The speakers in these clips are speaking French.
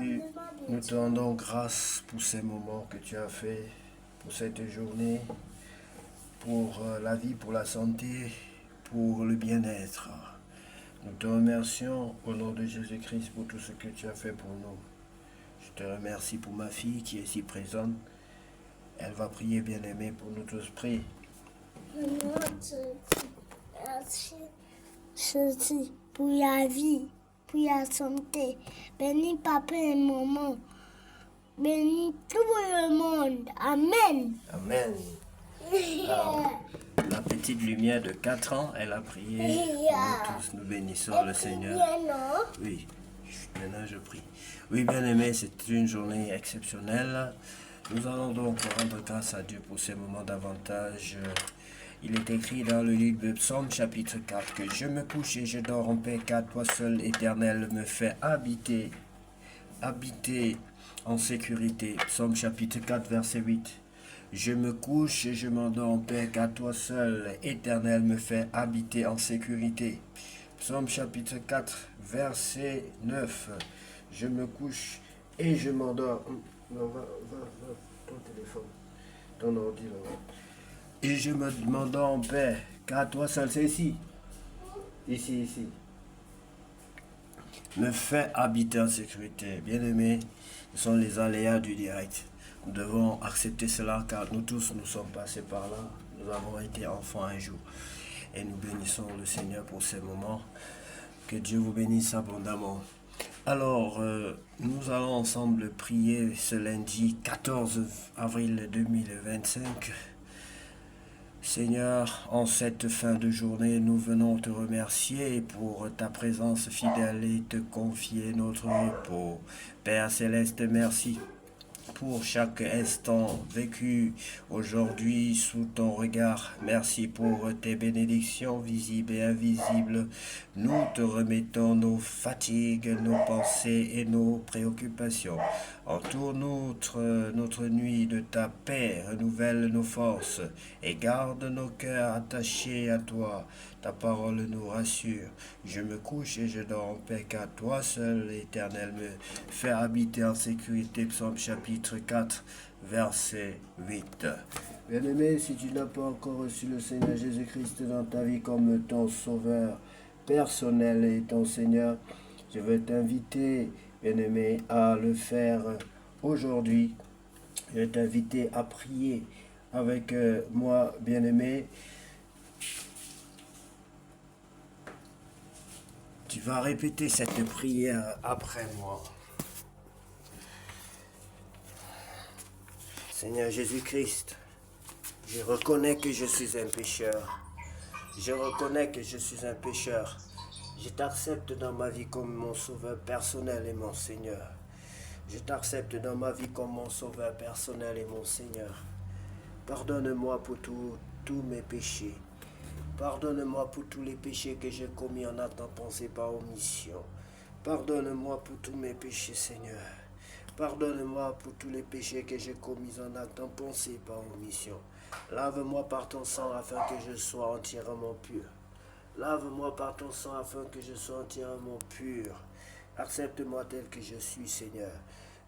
Jésus, nous te rendons grâce pour ces moments que tu as fait, pour cette journée, pour la vie, pour la santé, pour le bien-être. Nous te remercions au nom de Jésus-Christ pour tout ce que tu as fait pour nous. Je te remercie pour ma fille qui est ici présente. Elle va prier, bien-aimé, pour nous tous. Prie. Ceci pour la vie, pour la santé. Bénis papa et maman. Bénis tout le monde. Amen. Amen. Alors, la petite lumière de 4 ans, elle a prié pour nous tous. Nous bénissons le Seigneur. Oui, maintenant je prie. Oui, bien-aimé, c'est une journée exceptionnelle. Nous allons donc rendre grâce à Dieu pour ces moments d'avantage. Il est écrit dans le livre de Psaume chapitre 4 que je me couche et je dors en paix car toi seul, Éternel, me fais habiter en sécurité. Psaume chapitre 4 verset 8. Je me couche et je m'endors en paix car toi seul, Éternel, me fais habiter en sécurité. Psaume chapitre 4 verset 9. Je me couche et je m'endors. Non, va, ton téléphone, ton ordi là. Et je m'endors en paix, car toi seul, c'est ici. Ici. Me fait habiter en sécurité. Bien-aimés, ce sont les aléas du direct. Nous devons accepter cela, car nous tous, nous sommes passés par là. Nous avons été enfants un jour. Et nous bénissons le Seigneur pour ces moments. Que Dieu vous bénisse abondamment. Alors, nous allons ensemble prier ce lundi 14 avril 2025. Seigneur, en cette fin de journée, nous venons te remercier pour ta présence fidèle et te confier notre repos. Père Céleste, merci pour chaque instant vécu aujourd'hui sous ton regard. Merci pour tes bénédictions visibles et invisibles. Nous te remettons nos fatigues, nos pensées et nos préoccupations. Entoure notre nuit de ta paix, renouvelle nos forces et garde nos cœurs attachés à toi. Ta parole nous rassure. Je me couche et je dors en paix, car toi seul, l'Éternel, me fait habiter en sécurité. Psaume chapitre 4, verset 8. Bien-aimé, si tu n'as pas encore reçu le Seigneur Jésus-Christ dans ta vie comme ton sauveur personnel et ton Seigneur, je veux t'inviter, bien-aimé, à le faire aujourd'hui. Je vais t'inviter à prier avec moi, bien-aimé. Tu vas répéter cette prière après moi. Seigneur Jésus-Christ, je reconnais que je suis un pécheur. Je reconnais que je suis un pécheur. Je t'accepte dans ma vie comme mon sauveur personnel et mon Seigneur. Je t'accepte dans ma vie comme mon sauveur personnel et mon Seigneur. Pardonne-moi pour tous mes péchés. Pardonne-moi pour tous les péchés que j'ai commis en acte, en pensée, par omission. Pardonne-moi pour tous mes péchés, Seigneur. Pardonne-moi pour tous les péchés que j'ai commis en acte, en pensée, par omission. Lave-moi par ton sang afin que je sois entièrement pur. Lave-moi par ton sang afin que je sois entièrement pur. Accepte-moi tel que je suis, Seigneur.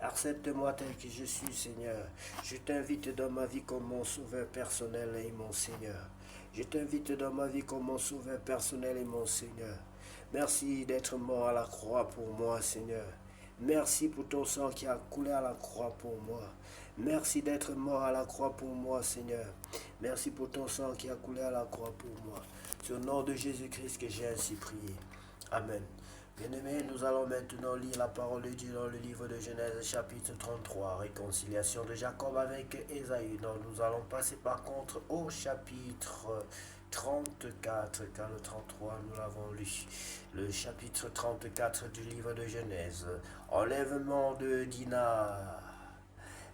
Accepte-moi tel que je suis, Seigneur. Je t'invite dans ma vie comme mon sauveur personnel et mon Seigneur. Je t'invite dans ma vie comme mon sauveur personnel et mon Seigneur. Merci d'être mort à la croix pour moi, Seigneur. Merci pour ton sang qui a coulé à la croix pour moi. Merci d'être mort à la croix pour moi, Seigneur. Merci pour ton sang qui a coulé à la croix pour moi. C'est au nom de Jésus-Christ que j'ai ainsi prié. Amen. Bien-aimés, nous allons maintenant lire la parole de Dieu dans le livre de Genèse chapitre 33, réconciliation de Jacob avec Ésaü. Donc nous allons passer par contre au chapitre 34, car le 33 nous l'avons lu. Le chapitre 34 du livre de Genèse. Enlèvement de Dina.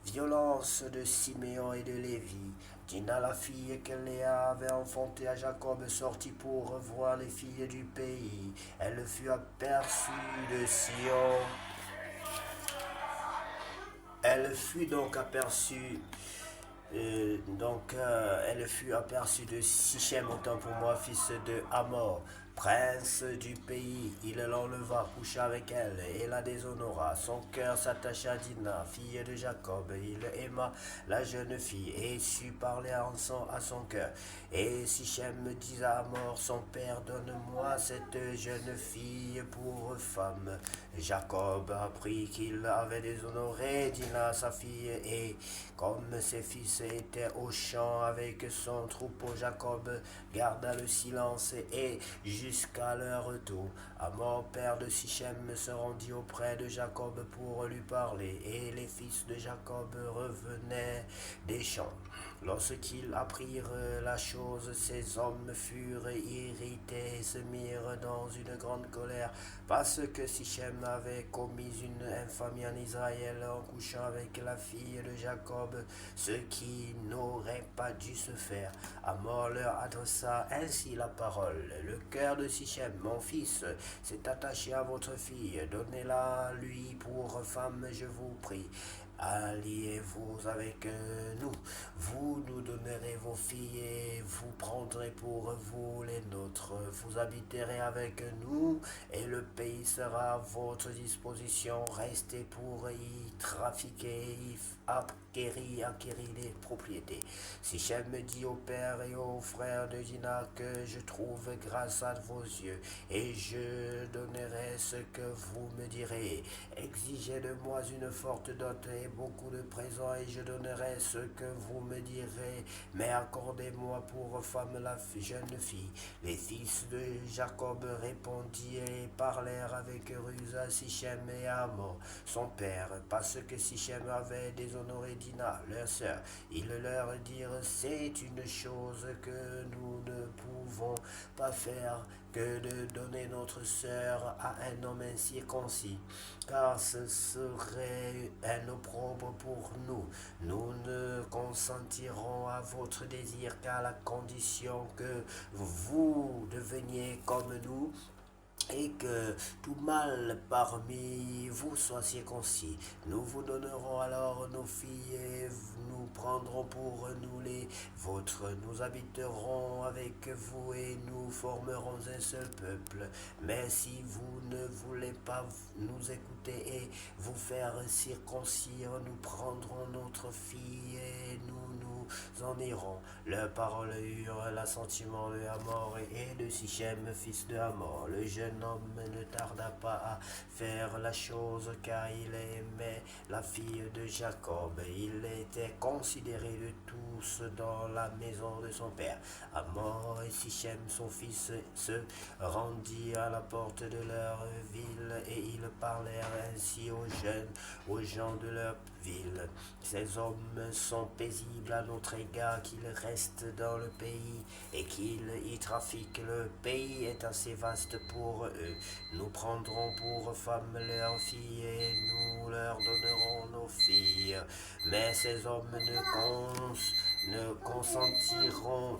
Violence de Siméon et de Lévi. Dina, la fille que Léa avait enfantée à Jacob, sortit pour revoir les filles du pays. Elle fut aperçue de Sion. Elle fut donc aperçue. Elle fut aperçue de Sichem, autant pour moi, fils de Hamor, prince du pays. Il l'enleva, coucha avec elle et la déshonora. Son cœur s'attacha à Dina, fille de Jacob. Il aima la jeune fille et sut parler à son cœur. Et Sichem dit à Hamor, son père, donne-moi cette jeune fille pour femme. Jacob apprit qu'il avait déshonoré Dina, sa fille, et comme ses fils étaient au champ avec son troupeau, Jacob garda le silence et jusqu'à leur retour. Hamor, père de Sichem, se rendit auprès de Jacob pour lui parler, et les fils de Jacob revenaient des champs. Lorsqu'ils apprirent la chose, ces hommes furent irrités et se mirent dans une grande colère, parce que Sichem avait commis une infamie en Israël en couchant avec la fille de Jacob, ce qui n'aurait pas dû se faire. Hamor leur adressa ainsi la parole. Le cœur de Sichem, mon fils, s'est attaché à votre fille. Donnez-la lui pour femme, je vous prie. Alliez-vous avec nous, vous nous donnerez vos filles et vous prendrez pour vous les nôtres. Vous habiterez avec nous et le pays sera à votre disposition. Restez pour y trafiquer, y acquérir des propriétés. Sichem me dit au père et aux frères de Dina que je trouve grâce à vos yeux et je donnerai ce que vous me direz. Exigez de moi une forte dot et beaucoup de présents et je donnerai ce que vous me direz, mais accordez-moi pour femme la jeune fille. Les fils de Jacob répondirent et parlèrent avec ruse à Sichem et à Hamor, son père, parce que Sichem avait déshonoré Dina, leur sœur. Ils leur dirent, c'est une chose que nous ne pouvons pas faire que de donner notre sœur à un homme incirconcis, car ce serait un opprobre pour nous. Nous ne consentirons à votre désir qu'à la condition que vous deveniez comme nous, et que tout mâle parmi vous soit circoncis. Nous vous donnerons alors nos filles et nous prendrons pour nous les vôtres. Nous habiterons avec vous et nous formerons un seul peuple. Mais si vous ne voulez pas nous écouter et vous faire circoncire, nous prendrons notre fille et nous en irons. Leurs paroles eurent l'assentiment de Hamor et de Sichem, fils de Hamor. Le jeune homme ne tarda pas à faire la chose car il aimait la fille de Jacob. Il était considéré de tous dans la maison de son père. Hamor et Sichem, son fils, se rendirent à la porte de leur ville et ils parlèrent ainsi aux gens de leur ville. Ces hommes sont paisibles à notre égard, qu'ils restent dans le pays et qu'ils y trafiquent. Le pays est assez vaste pour eux. Nous prendrons pour femmes leurs filles et nous leur donnerons nos filles. Mais ces hommes ne consentiront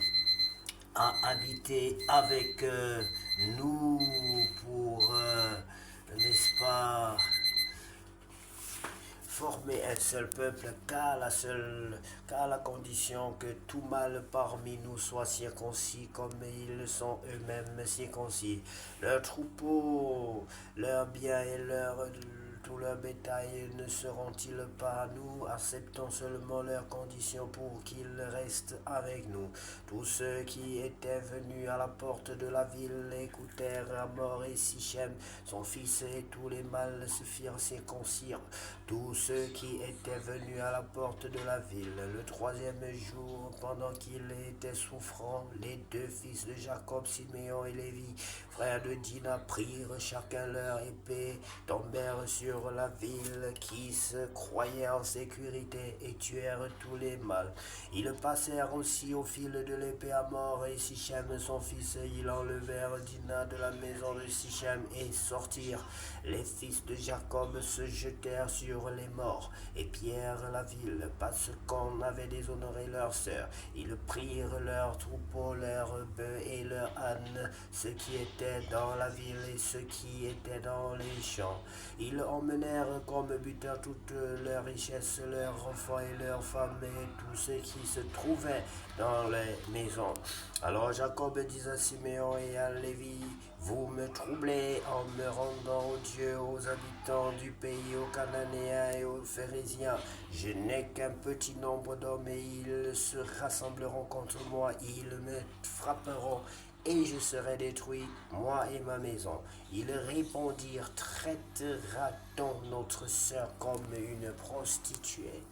à habiter avec nous pour, n'est-ce pas, former un seul peuple qu'à la condition que tout mâle parmi nous soit circoncis comme ils sont eux-mêmes circoncis. Leurs troupeaux, leurs biens et tout leur bétail ne seront-ils pas à nous? Acceptons seulement leurs conditions pour qu'ils restent avec nous. Tous ceux qui étaient venus à la porte de la ville écoutèrent Hamor et Sichem, son fils, et tous les mâles se firent circoncire. Tous ceux qui étaient venus à la porte de la ville. Le troisième jour, pendant qu'il était souffrant, les deux fils de Jacob, Siméon et Lévi, frères de Dina, prirent chacun leur épée, tombèrent sur la ville qui se croyait en sécurité et tuèrent tous les mâles. Ils passèrent aussi au fil de l'épée à mort et Sichem son fils, ils enlevèrent Dina de la maison de Sichem et sortirent. Les fils de Jacob se jetèrent sur les morts et pillèrent la ville parce qu'on avait déshonoré leur sœur. Ils prirent leurs troupeaux, leurs bœufs et leurs ânes, ceux qui étaient dans la ville et ceux qui étaient dans les champs. Ils emmenèrent comme buteurs toutes leurs richesses, leurs enfants et leurs femmes et tous ceux qui se trouvaient dans les maisons. Alors Jacob dit à Siméon et à Lévi, Vous me troublez en me rendant odieux aux habitants du pays, aux Cananéens et aux Phérésiens. Je n'ai qu'un petit nombre d'hommes et ils se rassembleront contre moi, ils me frapperont et je serai détruit, moi et ma maison. Ils répondirent, traitera-t-on notre sœur comme une prostituée?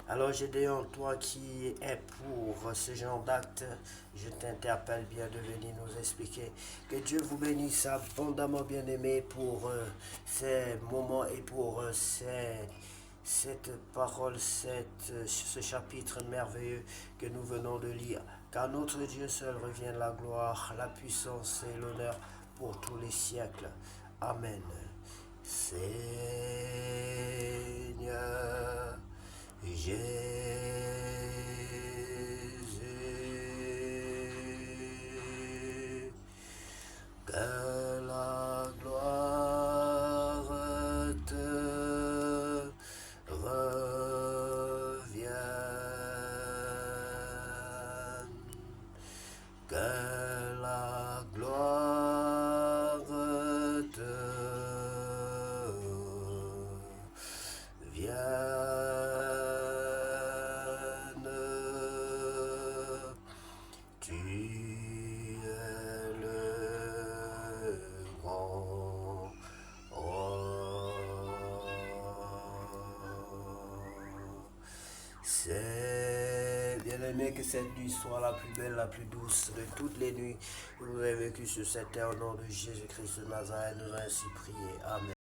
Alors Gédéon, toi qui es pour ce genre d'acte, je t'interpelle bien de venir nous expliquer. Que Dieu vous bénisse abondamment, bien-aimé, pour ces moments et pour cette parole, ce chapitre merveilleux que nous venons de lire. Car notre Dieu seul revient la gloire, la puissance et l'honneur pour tous les siècles. Amen. Seigneur Jésus, que la gloire te revienne, que la gloire te vienne. Tu es le grand roi. C'est bien aimé que cette nuit soit la plus belle, la plus douce de toutes les nuits que vous avez vécues sur cette terre. Au nom de Jésus-Christ de Nazareth, nous avons ainsi prié. Amen.